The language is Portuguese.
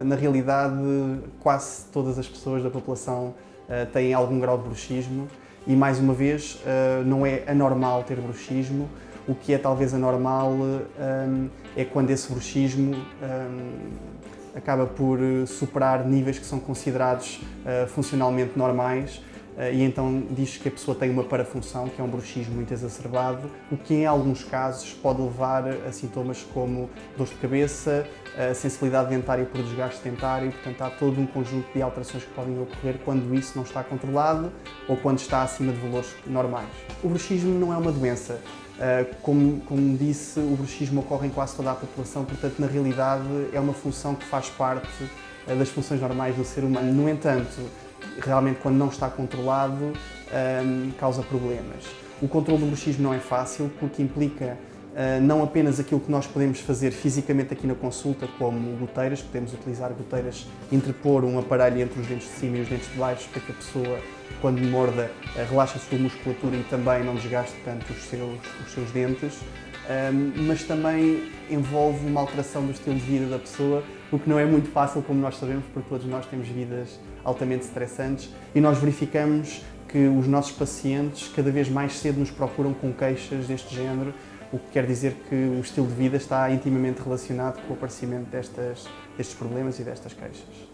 Na realidade, quase todas as pessoas da população têm algum grau de bruxismo e, mais uma vez, não é anormal ter bruxismo. O que é talvez anormal é quando esse bruxismo acaba por superar níveis que são considerados funcionalmente normais e então diz que a pessoa tem uma parafunção, que é um bruxismo muito exacerbado, o que em alguns casos pode levar a sintomas como dores de cabeça, sensibilidade dentária por desgaste dentário, portanto há todo um conjunto de alterações que podem ocorrer quando isso não está controlado ou quando está acima de valores normais. O bruxismo não é uma doença. Como disse, o bruxismo ocorre em quase toda a população, portanto, na realidade, é uma função que faz parte das funções normais do ser humano. No entanto, realmente, quando não está controlado, causa problemas. O controle do bruxismo não é fácil, porque implica não apenas aquilo que nós podemos fazer fisicamente aqui na consulta, como goteiras, podemos utilizar goteiras, interpor um aparelho entre os dentes de cima e os dentes de baixo para que a pessoa, quando morda, relaxe a sua musculatura e também não desgaste tanto os seus dentes, mas também envolve uma alteração do estilo de vida da pessoa, o que não é muito fácil, como nós sabemos, porque todos nós temos vidas altamente estressantes e nós verificamos que os nossos pacientes cada vez mais cedo nos procuram com queixas deste género, o que quer dizer que o estilo de vida está intimamente relacionado com o aparecimento destes problemas e destas queixas.